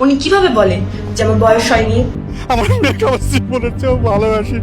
উনি কিভাবে বলেন যে আমার বয়স হয়নি? আমার মেয়েকে আমার জীবনের চেয়েও ভালোবাসি।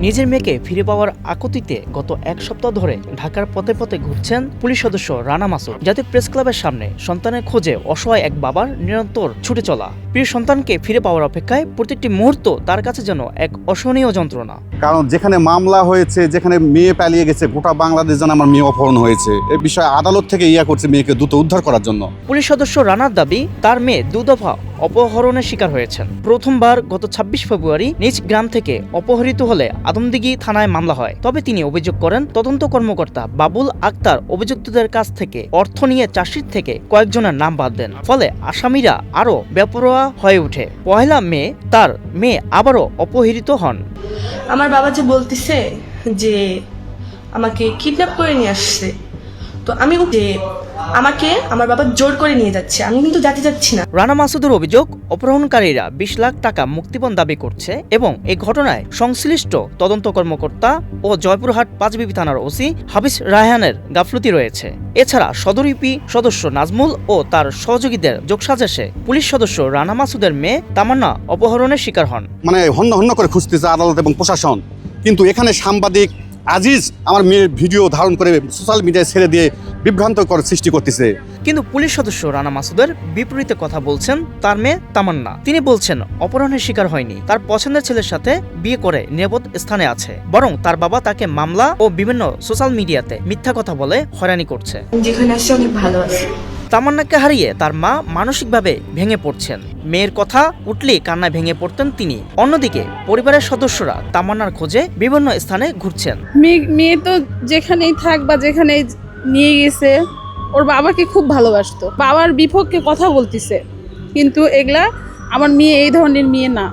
নিজের মেয়েকে ফিরে পাওয়ার আকুতিতে গত এক সপ্তাহ ধরে ঢাকার পথে পথে ঘুরছেন পুলিশ সদস্য রানা মাসুদ। জাতীয় প্রেস ক্লাবের সামনে সন্তানের খোঁজে অসহায় এক বাবার নিরন্তর ছুটে চলা। প্রিয় সন্তানকে ফিরে পাওয়ার অপেক্ষায় প্রত্যেকটি মুহূর্ত তার কাছে যেন এক অসহনীয় যন্ত্রণা। কারণ যেখানে মামলা হয়েছে, যেখানে মেয়ে পালিয়ে গেছে, গোটা বাংলাদেশ যেন আমার মেয়ে অপহরণ হয়েছে, এই বিষয়ে আদালত থেকে করছে মেয়েকে দ্রুত উদ্ধার করার জন্য। পুলিশ সদস্য রানার দাবি, তার মেয়ে দুদফা অপহরণের শিকার হয়েছেন। প্রথমবার গত ২৬ ফেব্রুয়ারি নিজ গ্রাম থেকে অপহৃত হলে আদমদিঘি থানায় মামলা হয়। তবে তিনি অভিযোগ করেন, তদন্ত কর্মকর্তা বাবুল আক্তার অভিযুক্তদের কাছ থেকে অর্থ নিয়ে চার্জশিট থেকে কয়েকজনের নাম বাদ দেন। ফলে আসামিরা আরও বেপরোয়া হয়ে ওঠে। পহেলা মে তার মেয়ে আবারও অপহৃত হন। আমার বাবা যে বলতেছে যে আমাকে কিডন্যাপ করে নিয়ে আসছে, তো আমি যে আমাকে আমার বাবা জোর করে নিয়ে যাচ্ছে, আমি কিন্তু যেতে যাচ্ছি না। রানা মাসুদের অভিযোগ, অপহরণকারীরা ২০ লাখ টাকা মুক্তিপণ দাবি করছে এবং এই ঘটনায় সংশ্লিষ্ট তদন্ত কর্মকর্তা ও জয়পুরহাট পাঁচবিবি থানার ওসি হাফিজ রায়হানের গাফলতি রয়েছে। এছাড়া সদর ইউপি সদস্য নাজমুল ও তার সহযোগীদের যোগসাজশে পুলিশ সদস্য রানা মাসুদের মেয়ে তামান্না অপহরণের শিকার হন। মানে হন্য হন্য করে খুঁজতেছে আদালত এবং প্রশাসন, কিন্তু এখানে সাংবাদিক আজিজ আমার মেয়ের ভিডিও ধারণ করে সোশ্যাল মিডিয়ায় ছেড়ে দিয়ে বিভ্রান্তকর সৃষ্টি করতেছে। কিন্তু পুলিশ সদস্য রানা মাসুদের বিপরীতে কথা বলছেন তার মেয়ে তামান্না। তিনি বলছেন অপহরণের শিকার হয়নি, তার পছন্দের ছেলের সাথে বিয়ে করে নিরাপদ স্থানে আছে, বরং তার বাবা তাকে মামলা ও বিভিন্ন সোশ্যাল মিডিয়াতে মিথ্যা কথা বলে হয়রানি করছে। যেখানে আসছে অনেক ভালো আছে। তামান্নাকে হারিয়ে তার মা মানসিকভাবে ভেঙে পড়ছেন। মেয়ের কথা উঠলেই কান্নায় ভেঙে পড়তেন তিনি। অন্যদিকে পরিবারের সদস্যরা তামান্নার খোঁজে বিভিন্ন স্থানে ঘুরছেন। মেয়ে তো যেখানেই থাক বা যেখানেই নিয়ে গেছে, ওর বাবাকে খুব ভালোবাসতো, বাবার বিপক্ষে কথা বলতেছে, কিন্তু এগুলা আমার মেয়ে এই ধরনের মেয়ে না।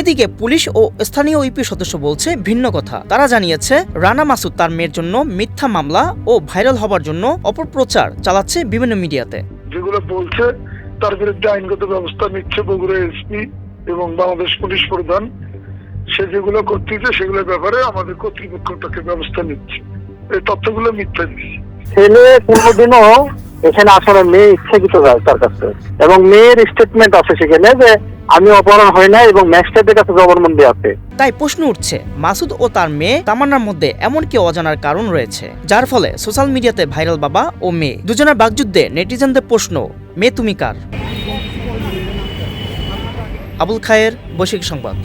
এদিকে পুলিশ ও স্থানীয় ইউপি সদস্য বলছে ভিন্ন কথা। তারা জানিয়েছে রানা মাসুদ তার মেয়ের জন্য মিথ্যা মামলা ও ভাইরাল হবার জন্য অপপ্রচার চালাচ্ছে বিভিন্ন মিডিয়াতে। যেগুলো বলছে তার বিরুদ্ধে আইনগত ব্যবস্থা নিচ্ছে বগুড়া এসপি এবং বাংলাদেশ পুলিশ প্রধান। সে যেগুলো করতেছে সেগুলোর ব্যাপারে আমাদের কর্তৃপক্ষ তাকে ব্যবস্থা নিচ্ছে। এই তথ্যগুলো মিথ্যা দিচ্ছে। ছেলে কোনোদিনও এখানে আসলে মেয়ে ইচ্ছাকৃত যায় তার কাছে, এবং মেয়ের স্টেটমেন্ট আছে সেখানে যে আমি অপহরণ হয় না, এবং ম্যাজিস্ট্রেটের কাছে জবানবন্দি আছে। তাই প্রশ্ন উঠছে, মাসুদ ও তার মেয়ে তামান্নার মধ্যে এমন কি অজানার কারণ রয়েছে, যার ফলে সোশ্যাল মিডিয়াতে ভাইরাল বাবা ও মেয়ে দুজনের বাকযুদ্ধে নেটিজেনদের প্রশ্ন, মেয়ে তুমি কার? আবুল খায়ের, বৈশ্বিক সংবাদ।